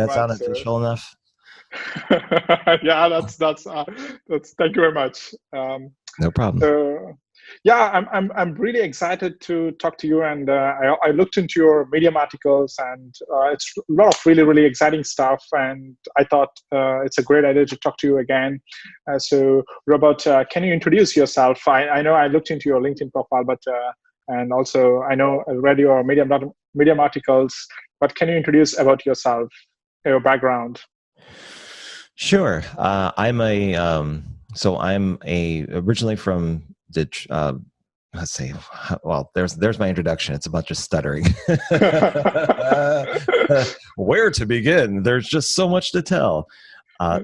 very that sound much. official enough? Yeah, that's thank you very much. No problem. So yeah, I'm really excited to talk to you, and I looked into your Medium articles, and it's a lot of really exciting stuff, and I thought it's a great idea to talk to you again. So Robert, can you introduce yourself? I know I looked into your LinkedIn profile, but and also I know I read your Medium articles, but can you introduce about yourself, your background? Sure. I'm originally from the let's see. Well, there's my introduction. It's about just stuttering. Where to begin? There's just so much to tell.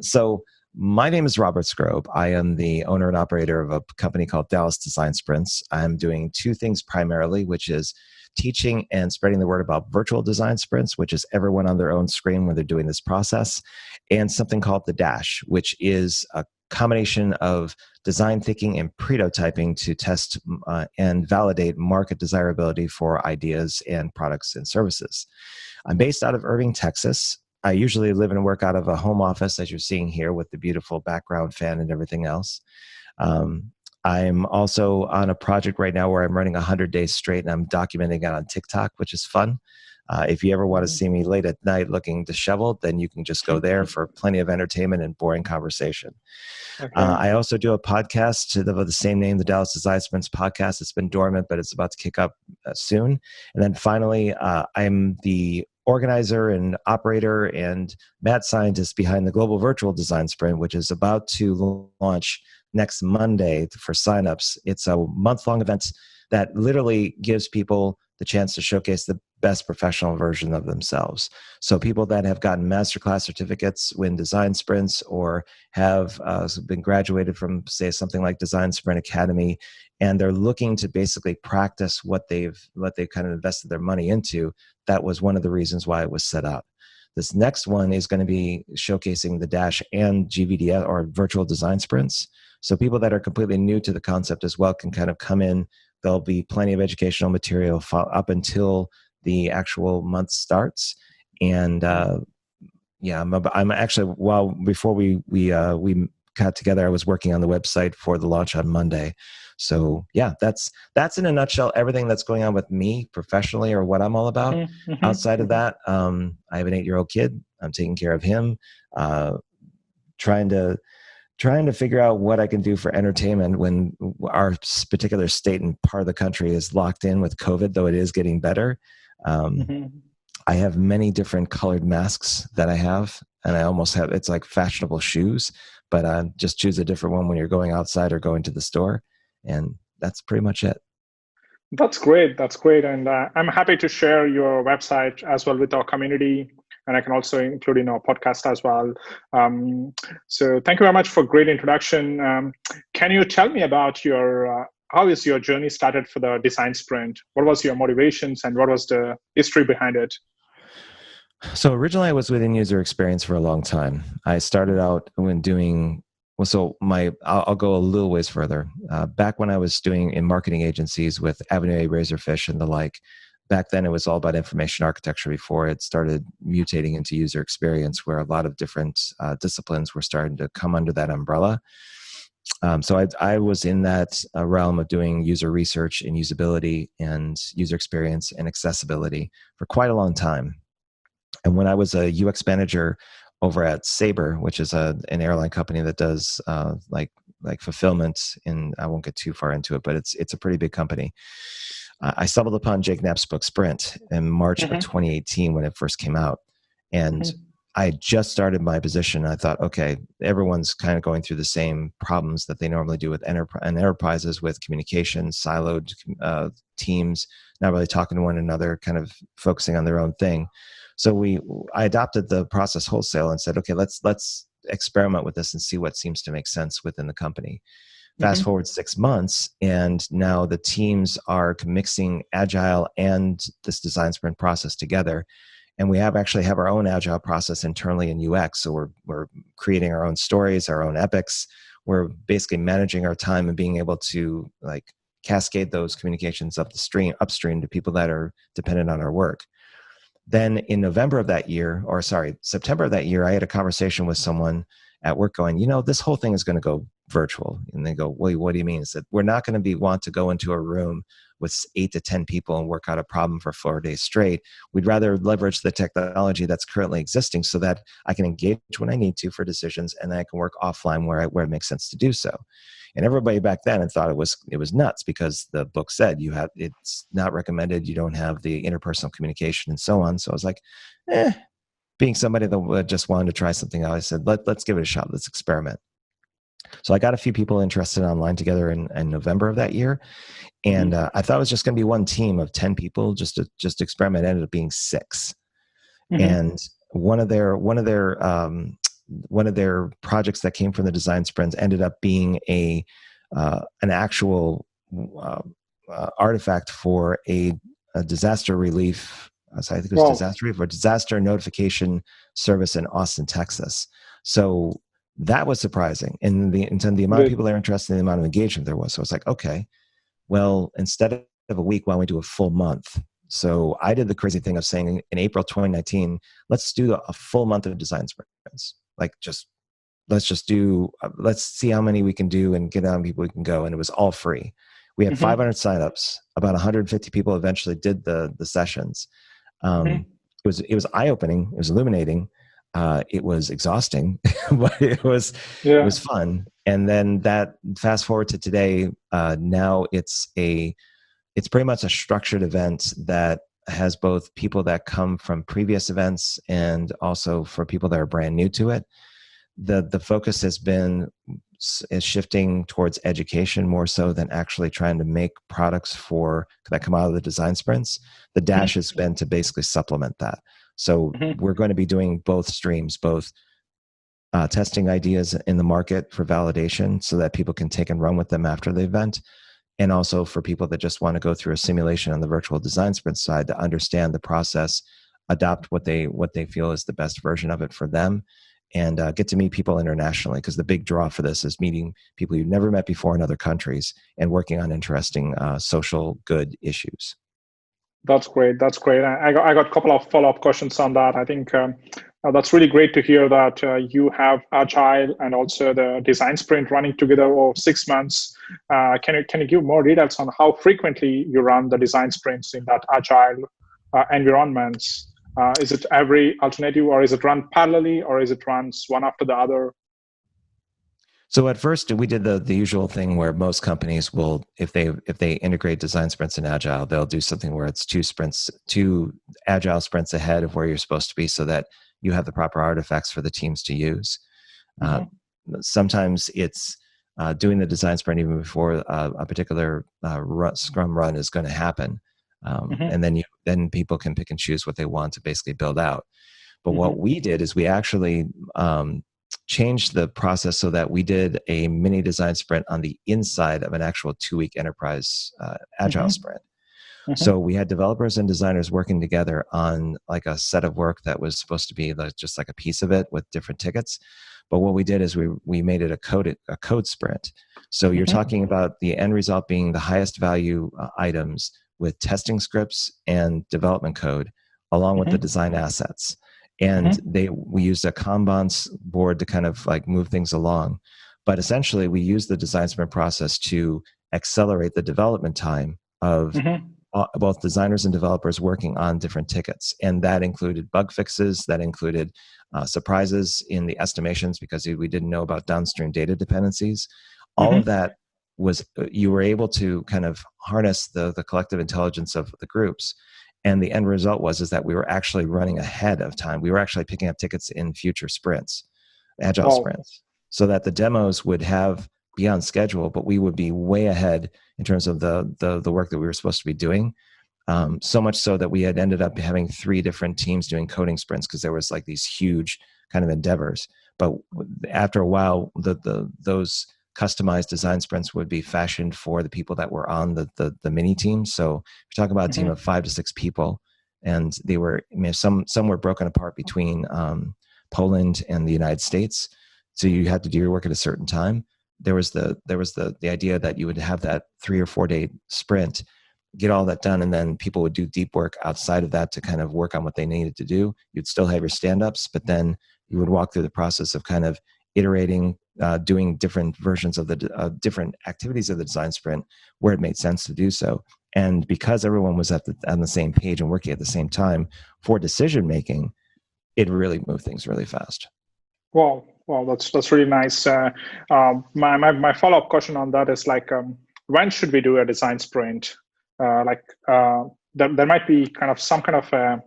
So my name is Robert Strobe. I am the owner and operator of a company called Dallas Design Sprints. I'm doing two things primarily, which is teaching and spreading the word about virtual design sprints, which is everyone on their own screen when they're doing this process, and something called the Dash, which is a combination of design thinking and prototyping to test and validate market desirability for ideas and products and services. I'm based out of Irving, Texas. I usually live and work out of a home office, as you're seeing here, with the beautiful background fan and everything else. I'm also on a project right now where I'm running 100 days straight, and I'm documenting it on TikTok, which is fun. If you ever want to see me late at night looking disheveled, then you can just go there for plenty of entertainment and boring conversation. Okay. I also do a podcast of the same name, the Dallas Design Sprints podcast. It's been dormant, but it's about to kick up soon. And then finally, I'm the organizer and operator and mad scientist behind the Global Virtual Design Sprint, which is about to launch next Monday for signups. It's a month-long event that literally gives people the chance to showcase the best professional version of themselves. So people that have gotten masterclass certificates win design sprints, or have been graduated from, say, something like Design Sprint Academy, and they're looking to basically practice what they've kind of invested their money into. That was one of the reasons why it was set up. This next one is going to be showcasing the Dash and GVDS, or virtual design sprints. So people that are completely new to the concept as well can kind of come in. There'll be plenty of educational material up until the actual month starts. And yeah, I'm actually, before we got together, I was working on the website for the launch on Monday. So yeah, that's in a nutshell everything that's going on with me professionally, or what I'm all about. Mm-hmm. Outside of that, I have an 8-year-old kid. I'm taking care of him, trying to figure out what I can do for entertainment when our particular state and part of the country is locked in with COVID, though it is getting better. I have many different colored masks that I have, and I almost have, it's like fashionable shoes, but just choose a different one when you're going outside or going to the store. And that's pretty much it. That's great. That's great. And I'm happy to share your website as well with our community. And I can also include in our podcast as well. So thank you very much for a great introduction. Can you tell me about how is your journey started for the design sprint? What was your motivations, and what was the history behind it? So originally I was within user experience for a long time. I started out when doing, I'll go a little ways further. Back when I was doing in marketing agencies with Avenue A, Razorfish, and the like, back then it was all about information architecture before it started mutating into user experience, where a lot of different disciplines were starting to come under that umbrella. So I was in that realm of doing user research and usability and user experience and accessibility for quite a long time. And when I was a UX manager over at Sabre, which is an airline company that does like fulfillment, and I won't get too far into it, but it's a pretty big company. I stumbled upon Jake Knapp's book Sprint in March of 2018 when it first came out. And I just started my position. I thought, okay, everyone's kind of going through the same problems that they normally do with enterprises, with communication, siloed teams, not really talking to one another, kind of focusing on their own thing. So I adopted the process wholesale and said, okay, let's experiment with this and see what seems to make sense within the company. Fast forward 6 months, and now the teams are mixing Agile and this design sprint process together. And we actually have our own Agile process internally in UX. So we're creating our own stories, our own epics. We're basically managing our time and being able to cascade those communications upstream to people that are dependent on our work. Then in November of that year, or sorry, September of that year, I had a conversation with someone at work going, this whole thing is going to go virtual. And they go, wait, what do you mean? It's that we're not going to want to go into a room with 8 to 10 people and work out a problem for 4 days straight. We'd rather leverage the technology that's currently existing so that I can engage when I need to for decisions, and then I can work offline where it makes sense to do so. And everybody back then had thought it was nuts, because the book said it's not recommended. You don't have the interpersonal communication and so on. So I was like, being somebody that just wanted to try something out, I said, let's give it a shot. Let's experiment. So I got a few people interested online together in November of that year. And I thought it was just going to be one team of 10 people, just to experiment. It ended up being 6. And one of their projects that came from the design sprints ended up being an actual artifact for a disaster relief. So I think it was disaster relief or disaster notification service in Austin, Texas. So that was surprising, and the amount of people that are interested in the amount of engagement there was. So it's like, okay, well, instead of a week, why don't we do a full month? So I did the crazy thing of saying in April 2019, let's do a full month of design sprints. Like let's see how many we can do and get how many people we can go. And it was all free. We had 500 signups. About 150 people eventually did the sessions. It was eye-opening. It was illuminating. It was exhausting, but it was fun. And then that fast forward to today, now it's pretty much a structured event that has both people that come from previous events and also for people that are brand new to it. The focus is shifting towards education more so than actually trying to make products that come out of the design sprints. The dash has been to basically supplement that. So we're going to be doing both streams, both testing ideas in the market for validation so that people can take and run with them after the event, and also for people that just want to go through a simulation on the virtual design sprint side to understand the process, adopt what they feel is the best version of it for them, and get to meet people internationally, because the big draw for this is meeting people you've never met before in other countries and working on interesting social good issues. That's great. That's great. I got a couple of follow-up questions on that. I think that's really great to hear that you have Agile and also the design sprint running together over 6 months. Can you give more details on how frequently you run the design sprints in that Agile environments? Is it every alternative, or is it run parallelly, or is it runs one after the other? So at first we did the usual thing where most companies will, if they integrate design sprints in Agile, they'll do something where it's 2 Agile sprints ahead of where you're supposed to be, so that you have the proper artifacts for the teams to use. Sometimes it's doing the design sprint even before a particular Scrum run is going to happen, and then people can pick and choose what they want to basically build out. But what we did is we actually changed the process so that we did a mini design sprint on the inside of an actual 2-week enterprise Agile sprint. So we had developers and designers working together on like a set of work that was supposed to be just like a piece of it with different tickets. But what we did is we made it a code sprint. So you're talking about the end result being the highest value items with testing scripts and development code, along with the design assets. And we used a Kanban board to kind of like move things along. But essentially, we used the design sprint process to accelerate the development time of both designers and developers working on different tickets. And that included bug fixes, that included surprises in the estimations because we didn't know about downstream data dependencies. All of that was, you were able to kind of harness the collective intelligence of the groups. And the end result was that we were actually running ahead of time. We were actually picking up tickets in future sprints, Agile sprints, so that the demos would be on schedule, but we would be way ahead in terms of the work that we were supposed to be doing. So much so that we had ended up having 3 different teams doing coding sprints, because there was like these huge kind of endeavors. But after a while, those customized design sprints would be fashioned for the people that were on the mini teams. So if you're talking about a team of 5 to 6 people, and they were, some were broken apart between Poland and the United States. So you had to do your work at a certain time. There was the idea that you would have that 3 or 4 day sprint get all that done, and then people would do deep work outside of that to kind of work on what they needed to do. You'd still have your stand-ups, but then you would walk through the process of kind of iterating, doing different versions of the different activities of the design sprint where it made sense to do so. And because everyone was on the same page and working at the same time for decision making, it really moved things really fast. Well, that's really nice. My follow-up question on that is like, when should we do a design sprint? There might be kind of some kind of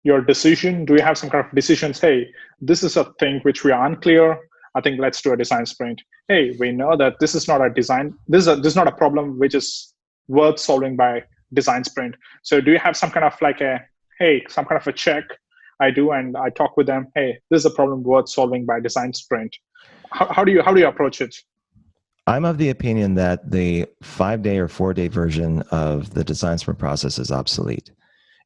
your decision. Do you have some kind of decisions? Hey, this is a thing which we are unclear. I think let's do a design sprint. Hey, we know that this is not a design. This is not a problem which is worth solving by design sprint. So do you have some kind of like some kind of a check? I do, and I talk with them. Hey, this is a problem worth solving by design sprint. How do you approach it? I'm of the opinion that the 5-day or 4-day version of the design sprint process is obsolete.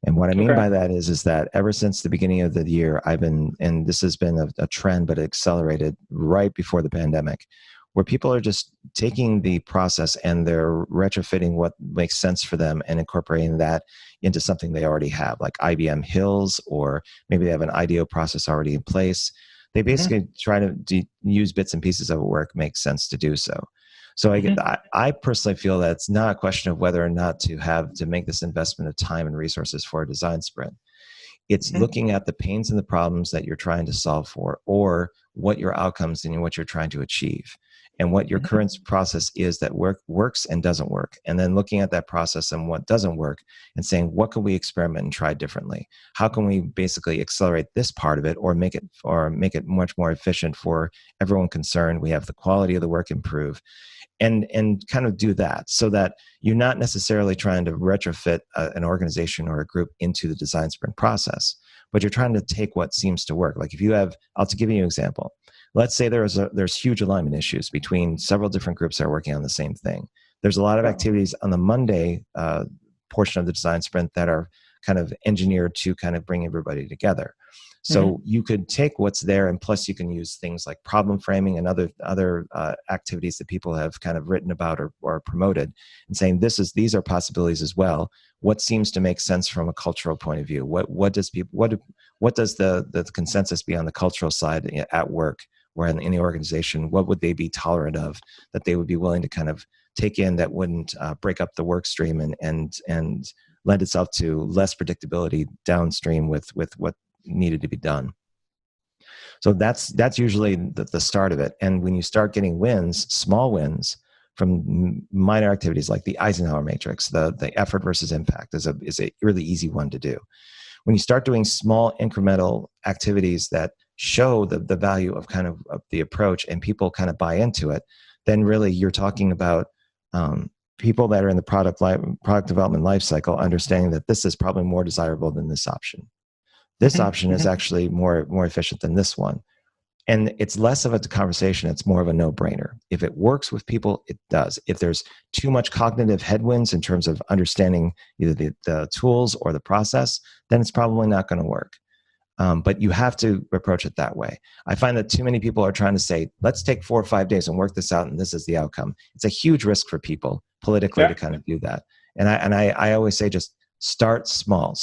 And what I mean by that is that ever since the beginning of the year, and this has been a trend, but it accelerated right before the pandemic, where people are just taking the process and they're retrofitting what makes sense for them and incorporating that into something they already have, like IBM Hills, or maybe they have an IDEO process already in place. They basically try to use bits and pieces of it where it makes sense to do so. So I personally feel that it's not a question of whether or not to make this investment of time and resources for a design sprint. It's looking at the pains and the problems that you're trying to solve for, or what your outcomes and what you're trying to achieve, and what your current process is that works and doesn't work. And then looking at that process and what doesn't work and saying, what can we experiment and try differently? How can we basically accelerate this part of it, or make it much more efficient for everyone concerned? We have the quality of the work improve. And kind of do that, so that you're not necessarily trying to retrofit an organization or a group into the design sprint process, but you're trying to take what seems to work. Like if you have, I'll give you an example. Let's say there's huge alignment issues between several different groups that are working on the same thing. There's a lot of activities on the Monday portion of the design sprint that are kind of engineered to kind of bring everybody together. So you could take what's there, and plus you can use things like problem framing and other activities that people have kind of written about or promoted, and saying these are possibilities as well. What seems to make sense from a cultural point of view? What does the consensus be on the cultural side at work, or in the organization? What would they be tolerant of that they would be willing to kind of take in that wouldn't break up the work stream and lend itself to less predictability downstream with what needed to be done. So that's usually the start of it. And when you start getting wins, small wins from minor activities like the Eisenhower matrix, the effort versus impact is a really easy one to do. When you start doing small incremental activities that show the value of kind of the approach, and people kind of buy into it, then really you're talking about people that are in the product development life cycle understanding that this is probably more desirable than this option. This option is actually more efficient than this one. And it's less of a conversation. It's more of a no-brainer. If it works with people, it does. If there's too much cognitive headwinds in terms of understanding either the tools or the process, then it's probably not going to work. But you have to approach it that way. I find that too many people are trying to say, let's take 4 or 5 days and work this out, and this is the outcome. It's a huge risk for people politically to kind of do that. And I always say, just start small.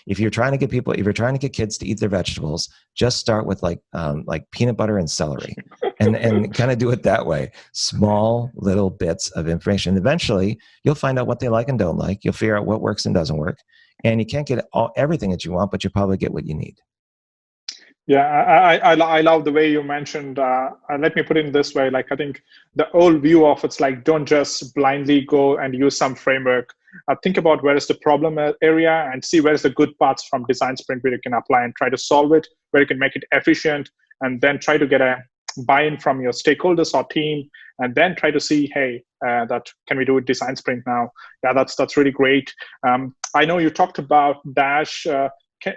If you're trying to get kids to eat their vegetables, just start with like peanut butter and celery, and kind of do it that way. Small little bits of information. Eventually, you'll find out what they like and don't like. You'll figure out what works and doesn't work. And you can't get everything that you want, but you'll probably get what you need. Yeah, I love the way you mentioned. Let me put it in this way. Like, I think the old view of it's like, don't just blindly go and use some framework. Think about where is the problem area and see where is the good parts from design sprint where you can apply and try to solve it, where you can make it efficient, and then try to get a buy-in from your stakeholders or team, and then try to see, hey, that can we do a design sprint now? Yeah, that's really great. I know you talked about Dash.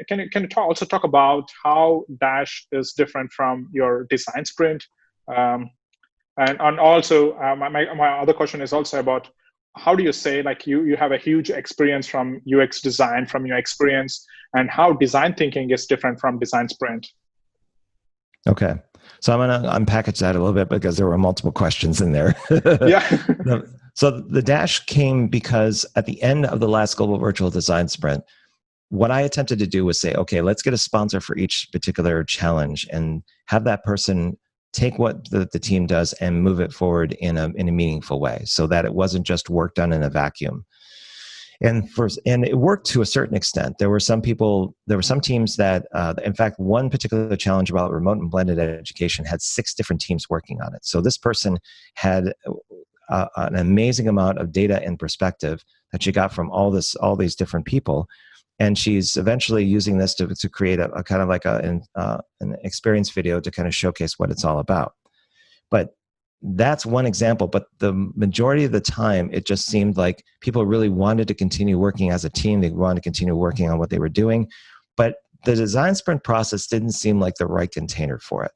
Can you also talk about how Dash is different from your design sprint? And also, my other question is also about how do you say, like, you have a huge experience from UX design, from your experience, and how design thinking is different from design sprint? Okay. So I'm going to unpackage that a little bit because there were multiple questions in there. Yeah. So the dash came because at the end of the last global virtual design sprint, what I attempted to do was say, okay, let's get a sponsor for each particular challenge and have that person take what the team does and move it forward in a meaningful way, so that it wasn't just work done in a vacuum. And it worked to a certain extent. There were some teams that, in fact, one particular challenge about remote and blended education had 6 different teams working on it. So this person had an amazing amount of data and perspective that she got from all these different people. And she's eventually using this to create a kind of like an experience video to kind of showcase what it's all about. But that's one example. But the majority of the time, it just seemed like people really wanted to continue working as a team. They wanted to continue working on what they were doing. But the design sprint process didn't seem like the right container for it.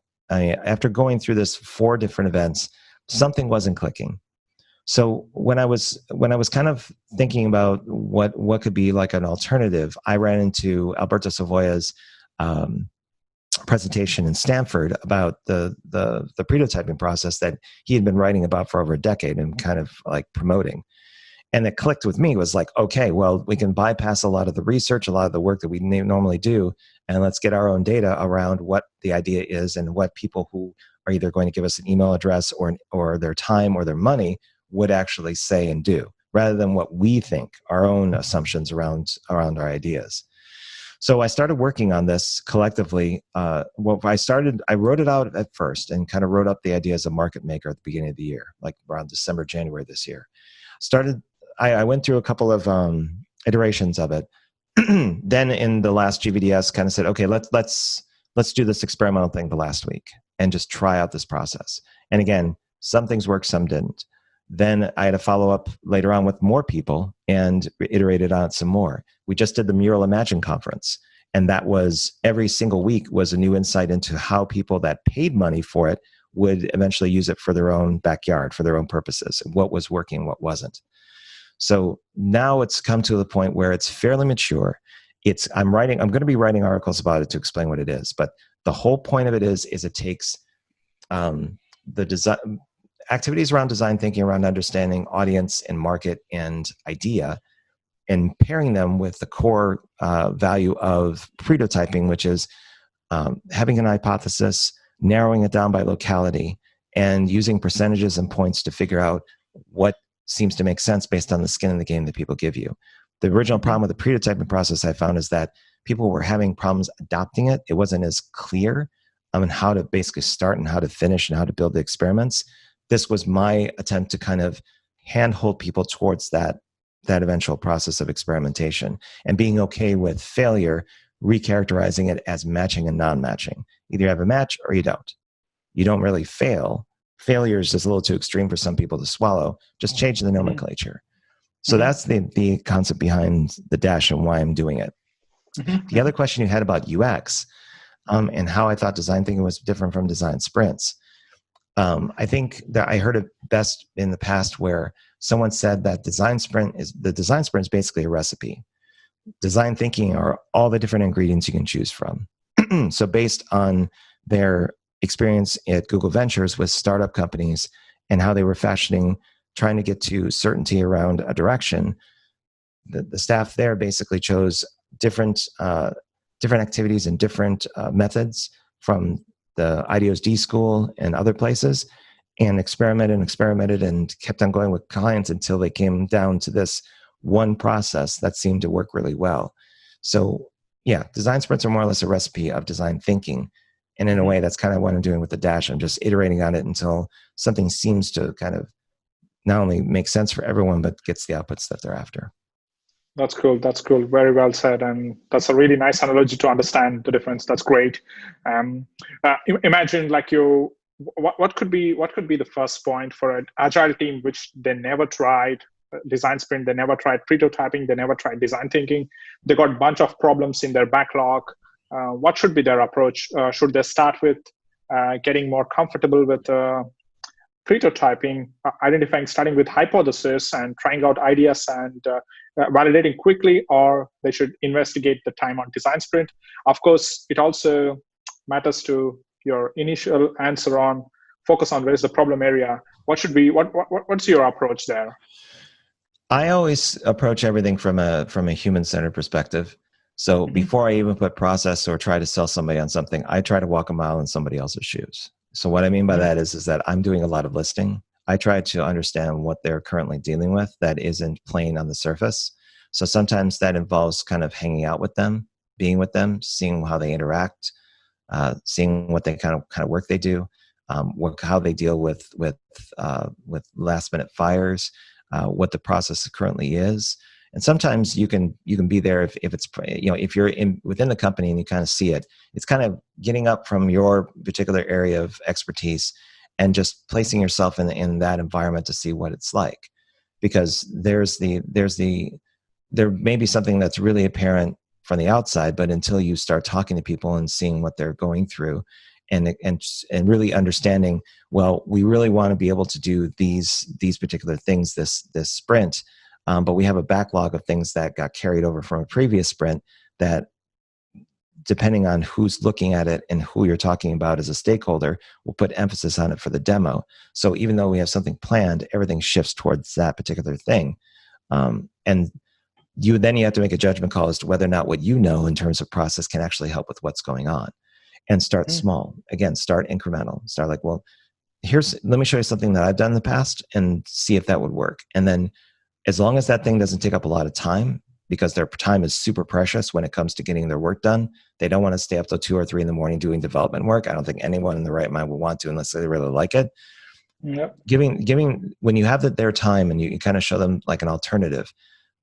After going through this 4 different events, something wasn't clicking. So when I was kind of thinking about what could be like an alternative, I ran into Alberto Savoya's presentation in Stanford about the pretotyping process that he had been writing about for over a decade and kind of like promoting. And it clicked with me. Was like, okay, well, we can bypass a lot of the research, a lot of the work that we normally do, and let's get our own data around what the idea is and what people who are either going to give us an email address or their time or their money would actually say and do, rather than what we think, our own assumptions around our ideas. So I started working on this collectively. I wrote it out at first and kind of wrote up the idea as a market maker at the beginning of the year, like around December, January this year. I went through a couple of iterations of it. Then in the last GVDS, kind of said, okay, let's do this experimental thing the last week and just try out this process. And again, some things worked, some didn't. Then I had to follow up later on with more people and iterated on it some more. We just did the Mural Imagine conference, and that was every single week was a new insight into how people that paid money for it would eventually use it for their own backyard, for their own purposes, what was working, what wasn't. So now it's come to the point where it's fairly mature. I'm going to be writing articles about it to explain what it is, but the whole point of it is it takes the design activities around design thinking, around understanding audience and market and idea, and pairing them with the core value of pretotyping, which is having an hypothesis, narrowing it down by locality, and using percentages and points to figure out what seems to make sense based on the skin in the game that people give you. The original problem with the pretotyping process I found is that people were having problems adopting it. It wasn't as clear on how to basically start and how to finish and how to build the experiments. This was my attempt to kind of handhold people towards that eventual process of experimentation and being okay with failure, recharacterizing it as matching and non-matching. Either you have a match or you don't. You don't really fail. Failure is just a little too extreme for some people to swallow. Just change the nomenclature. So that's the concept behind the dash and why I'm doing it. The other question you had about UX and how I thought design thinking was different from design sprints. I think that I heard it best in the past where someone said that the design sprint is basically a recipe. Design thinking are all the different ingredients you can choose from. So based on their experience at Google Ventures with startup companies and how they were trying to get to certainty around a direction, the staff there basically chose different activities and different methods from the IDEO's D School and other places, and experimented and kept on going with clients until they came down to this one process that seemed to work really well. So yeah, design sprints are more or less a recipe of design thinking. And in a way, that's kind of what I'm doing with the dash. I'm just iterating on it until something seems to kind of not only make sense for everyone, but gets the outputs that they're after. That's cool. That's cool. Very well said. And that's a really nice analogy to understand the difference. That's great. Imagine like what could be the first point for an agile team, which they never tried design sprint, they never tried pretotyping, they never tried design thinking. They got a bunch of problems in their backlog. What should be their approach? Should they start with getting more comfortable with pretotyping, starting with hypothesis and trying out ideas and validating quickly, or they should investigate the time on design sprint? Of course, it also matters to your initial answer on focus on where's the problem area. What's your approach there? I always approach everything from a human-centered perspective. So before I even put process or try to sell somebody on something, I try to walk a mile in somebody else's shoes. So what I mean by that is that I'm doing a lot of listening. I try to understand what they're currently dealing with that isn't plain on the surface. So sometimes that involves kind of hanging out with them, being with them, seeing how they interact, seeing what they kind of work they do, how they deal with last minute fires, what the process currently is. And sometimes you can be there if it's, if you're within the company and you kind of see it. It's kind of getting up from your particular area of expertise and just placing yourself in that environment to see what it's like, because there may be something that's really apparent from the outside, but until you start talking to people and seeing what they're going through, and really understanding, well, we really want to be able to do these particular things this sprint, but we have a backlog of things that got carried over from a previous sprint that, depending on who's looking at it and who you're talking about as a stakeholder, will put emphasis on it for the demo. So even though we have something planned, everything shifts towards that particular thing. And you have to make a judgment call as to whether or not what you know in terms of process can actually help with what's going on. And start small. Again, start incremental. Start like, well, let me show you something that I've done in the past and see if that would work. And then as long as that thing doesn't take up a lot of time, because their time is super precious when it comes to getting their work done. They don't want to stay up till 2 or 3 in the morning doing development work. I don't think anyone in the right mind would want to unless they really like it. Yep. Giving when you have their time and you kind of show them like an alternative,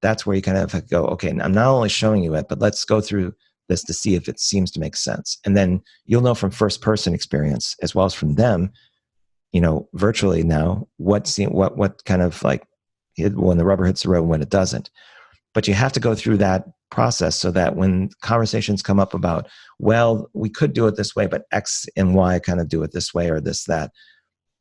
that's where you kind of go, okay, I'm not only showing you it, but let's go through this to see if it seems to make sense. And then you'll know from first person experience as well as from them, virtually now, what kind of like when the rubber hits the road and when it doesn't. But you have to go through that process so that when conversations come up about, well, we could do it this way, but X and Y kind of do it this way or this, that,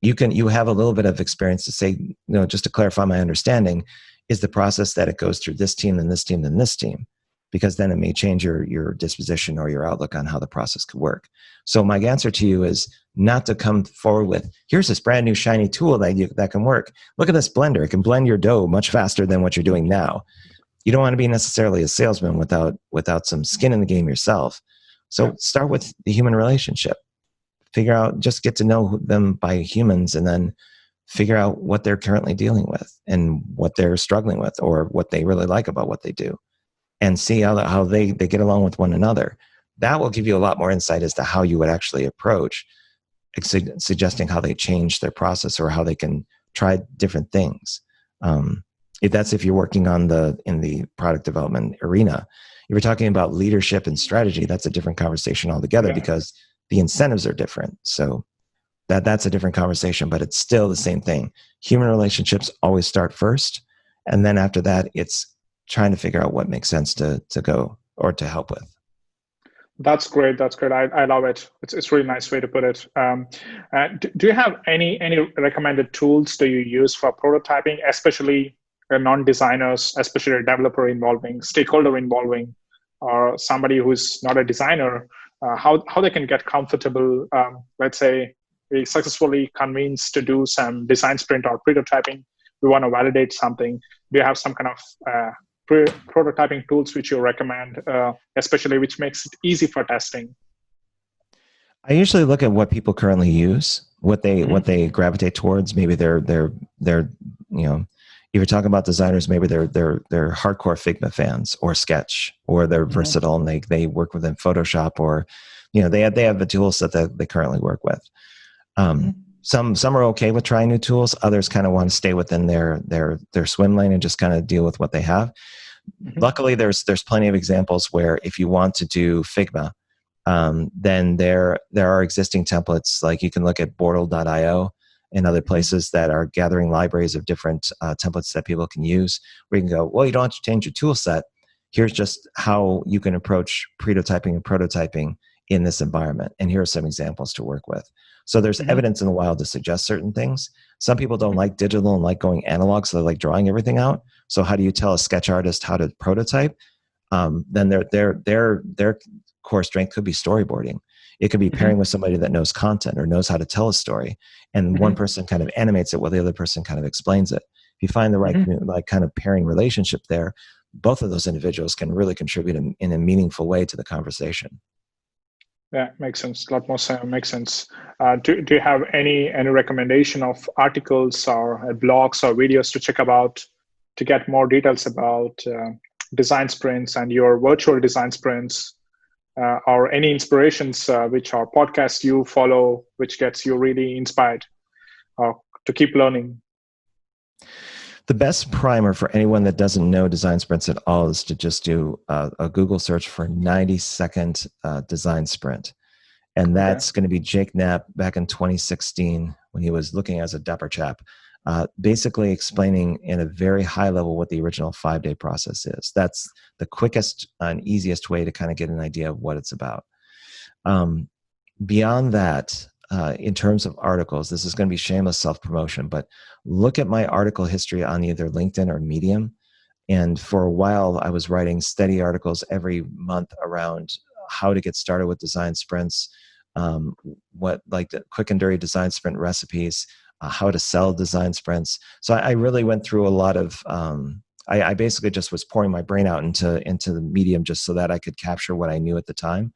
you have a little bit of experience to say, just to clarify my understanding, is the process that it goes through this team, then this team, then this team, because then it may change your disposition or your outlook on how the process could work. So my answer to you is not to come forward with, here's this brand new shiny tool that can work. Look at this blender. It can blend your dough much faster than what you're doing now. You don't want to be necessarily a salesman without some skin in the game yourself. So start with the human relationship. Figure out, just get to know them by humans, and then figure out what they're currently dealing with and what they're struggling with or what they really like about what they do, and see how they get along with one another. That will give you a lot more insight as to how you would actually approach suggesting how they change their process or how they can try different things. If you're working in the product development arena. If you're talking about leadership and strategy, that's a different conversation altogether, because the incentives are different. So that's a different conversation, but it's still the same thing. Human relationships always start first, and then after that, it's trying to figure out what makes sense to go or to help with. That's great. I love it. It's a really nice way to put it. Do you have any recommended tools that you use for prototyping, especially non-designers, especially a developer involving, stakeholder involving, or somebody who's not a designer, how they can get comfortable, let's say, we successfully convinced to do some design sprint or prototyping, we want to validate something. Do you have some kind of prototyping tools which you recommend, especially which makes it easy for testing? I usually look at what people currently use, what they gravitate towards. Maybe they're if you're talking about designers, maybe they're hardcore Figma fans or Sketch, or they're versatile and they work within Photoshop, or they have the tool set that they currently work with. Some are okay with trying new tools. Others kind of want to stay within their swim lane and just kind of deal with what they have. Luckily, there's plenty of examples where if you want to do Figma, then there are existing templates. Like you can look at Bortle.io and other places that are gathering libraries of different templates that people can use, where you can go, well, you don't have to change your tool set. Here's just how you can approach prototyping and prototyping in this environment. And here are some examples to work with. So there's evidence in the wild to suggest certain things. Some people don't like digital and like going analog, so they like drawing everything out. So how do you tell a sketch artist how to prototype? Then their core strength could be storyboarding. It could be Mm-hmm. pairing with somebody that knows content or knows how to tell a story, and one Mm-hmm. person kind of animates it while the other person kind of explains it. If you find the right Mm-hmm. like kind of pairing relationship there, both of those individuals can really contribute in a meaningful way to the conversation. Yeah, makes sense. A lot more sense. Makes sense. Do you have any recommendation of articles or blogs or videos to check about to get more details about design sprints and your virtual design sprints, or any inspirations which are podcasts you follow, which gets you really inspired to keep learning? The best primer for anyone that doesn't know design sprints at all is to just do a Google search for 90-second design sprint. And Okay. that's going to be Jake Knapp back in 2016 when he was looking as a dapper chap, basically explaining in a very high level what the original 5-day process is. That's the quickest and easiest way to kind of get an idea of what it's about. Beyond that, in terms of articles, this is going to be shameless self-promotion, but look at my article history on either LinkedIn or Medium. And for a while, I was writing steady articles every month around how to get started with design sprints, what like the quick and dirty design sprint recipes, how to sell design sprints. So I really went through a lot of. I basically just was pouring my brain out into the Medium just so that I could capture what I knew at the time.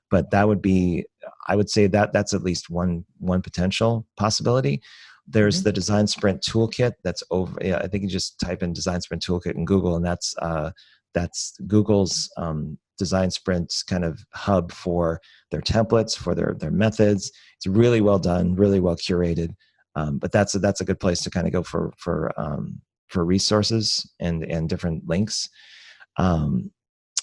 But that would be, I would say that's at least one potential possibility. There's Mm-hmm. the design sprint toolkit that's over. Yeah, I think you just type in design sprint toolkit in Google, and that's Google's design sprints kind of hub for their templates, for their methods. It's really well done, really well curated. But that's a good place to kind of go for resources and different links.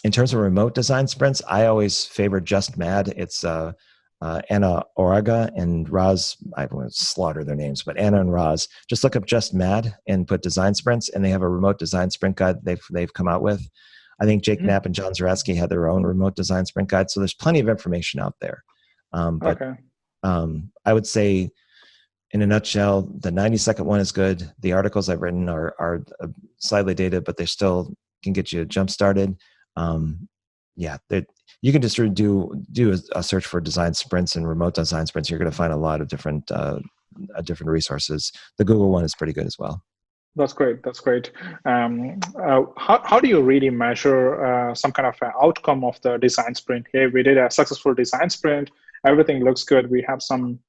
In terms of remote design sprints, I always favor Just Mad. It's Anna Oraga and Raz. I won't slaughter their names, but Anna and Raz. Just look up Just Mad and put design sprints, and they have a remote design sprint guide they've come out with. I think Jake Mm-hmm. Knapp and John Zaratsky had their own remote design sprint guide, so there's plenty of information out there. But Okay. I would say, in a nutshell, the 90-second one is good. The articles I've written are slightly dated, but they still can get you jump started. Yeah, you can just do a search for design sprints and remote design sprints. You're going to find a lot of different resources. The Google one is pretty good as well. That's great. That's great. How do you really measure some kind of outcome of the design sprint? Hey, we did a successful design sprint. Everything looks good. We have some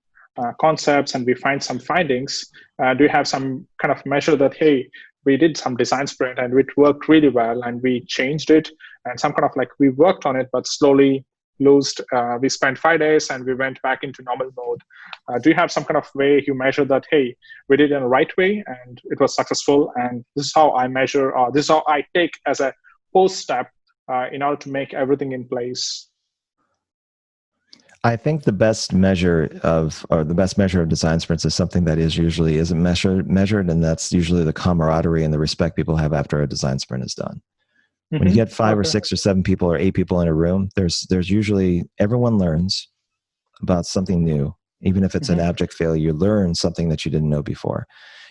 concepts and we find some findings. Do you have some kind of measure that, hey, we did some design sprint and it worked really well and we changed it, and some kind of like we worked on it but slowly lost. We spent 5 days and we went back into normal mode. Do you have some kind of way you measure that, hey, we did it in the right way and it was successful, and this is how I measure, this is how I take as a post step in order to make everything in place? I think the best measure of design sprints is something that isn't measured, and that's usually the camaraderie and the respect people have after a design sprint is done. When you Mm-hmm. get 5 or Okay. 6 or 7 people or 8 people in a room, there's usually everyone learns about something new. Even if it's an Mm-hmm. abject failure, you learn something that you didn't know before.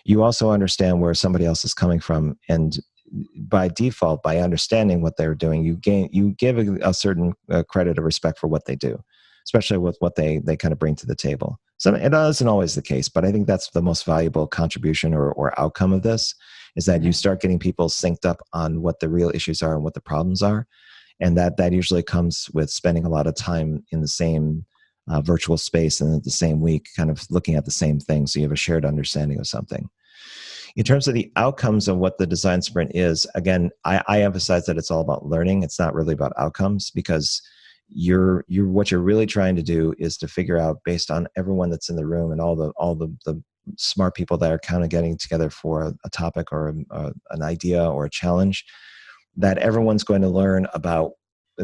You also understand where somebody else is coming from, and by default, by understanding what they're doing, you give a certain credit or respect for what they do, especially with what they kind of bring to the table. So it isn't always the case, but I think that's the most valuable contribution or outcome of this, is that you Mm-hmm. start getting people synced up on what the real issues are and what the problems are. And that usually comes with spending a lot of time in the same virtual space and at the same week, kind of looking at the same thing. So you have a shared understanding of something. In terms of the outcomes of what the design sprint is, again, I emphasize that it's all about learning. It's not really about outcomes, because what you're really trying to do is to figure out, based on everyone that's in the room and all the smart people that are kind of getting together for a topic or an idea or a challenge, that everyone's going to learn about,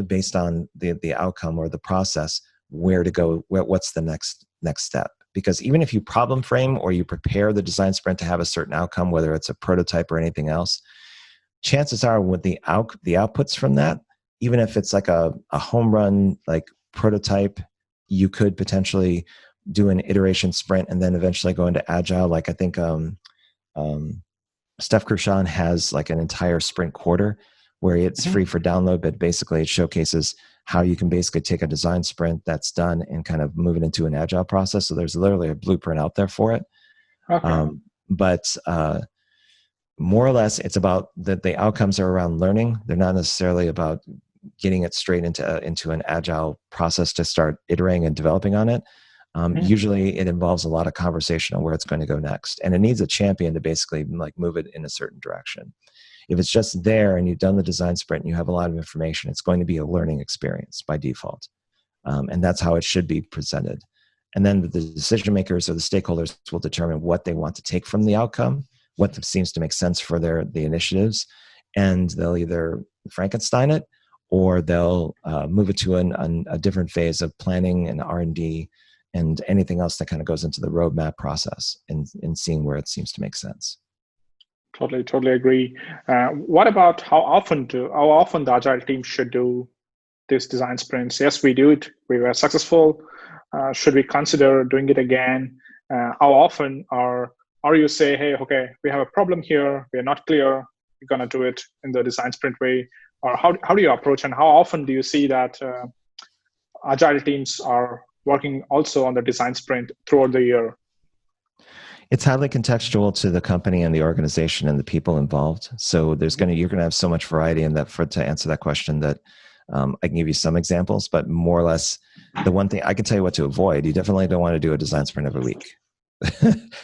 based on the outcome or the process, where to go, what's the next step. Because even if you problem frame or you prepare the design sprint to have a certain outcome, whether it's a prototype or anything else, chances are with the outputs from that, even if it's like a home run like prototype, you could potentially do an iteration sprint and then eventually go into agile. Like I think Steph Kershaw has like an entire sprint quarter where it's free for download, but basically it showcases how you can basically take a design sprint that's done and kind of move it into an agile process. So there's literally a blueprint out there for it. Okay. But more or less, it's about that the outcomes are around learning. They're not necessarily about getting it straight into an agile process to start iterating and developing on it. Usually it involves a lot of conversation on where it's going to go next. And it needs a champion to basically like move it in a certain direction. If it's just there and you've done the design sprint and you have a lot of information, it's going to be a learning experience by default. And that's how it should be presented. And then the decision makers or the stakeholders will determine what they want to take from the outcome, what seems to make sense for the initiatives, and they'll either Frankenstein it or they'll move it to a different phase of planning and R&D and anything else that kind of goes into the roadmap process and seeing where it seems to make sense. Totally agree. What about how often the Agile team should do these design sprints? Yes, we do it. We were successful. Should we consider doing it again? How often are you say, hey, okay, we have a problem here. We are not clear. We're gonna do it in the design sprint way. Or how do you approach, and how often do you see that Agile teams are working also on the design sprint throughout the year? It's highly contextual to the company and the organization and the people involved. So you're gonna have so much variety in that. To answer that question, that I can give you some examples, but more or less, the one thing I can tell you what to avoid: you definitely don't want to do a design sprint every week.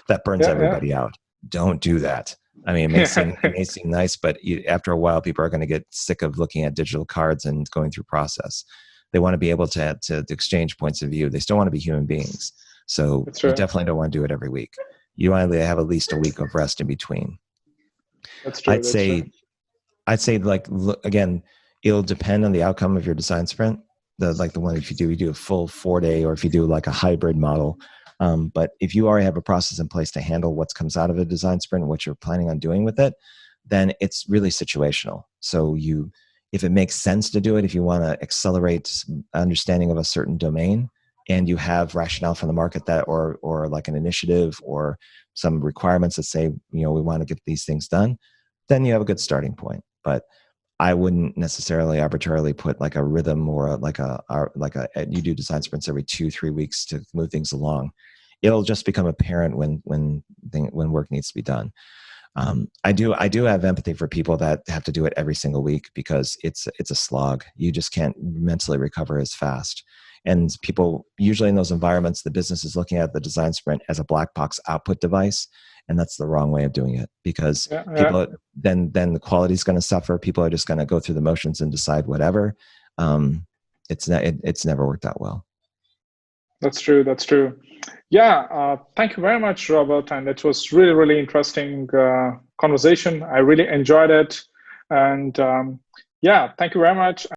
That burns everybody out. Don't do that. I mean, it may seem nice, but after a while, people are going to get sick of looking at digital cards and going through process. They want to be able to exchange points of view. They still want to be human beings. So you definitely don't want to do it every week. You want to have at least a week of rest in between. That's true. I'd say like, again, it'll depend on the outcome of your design sprint. The one, if you do a full 4-day, or if you do like a hybrid model. But if you already have a process in place to handle what comes out of a design sprint and what you're planning on doing with it, then it's really situational. So if it makes sense to do it, if you want to accelerate understanding of a certain domain, and you have rationale from the market that, or like an initiative or some requirements that say, we want to get these things done, then you have a good starting point. But I wouldn't necessarily arbitrarily put like a rhythm or you do design sprints every 2-3 weeks to move things along. It'll just become apparent when work needs to be done. I do have empathy for people that have to do it every single week, because it's a slog. You just can't mentally recover as fast. And people usually in those environments, the business is looking at the design sprint as a black box output device. And that's the wrong way of doing it, because people then the quality is going to suffer. People are just going to go through the motions and decide whatever. It's never worked out well. That's true. Yeah. Thank you very much, Robert. And it was really interesting conversation. I really enjoyed it. And thank you very much.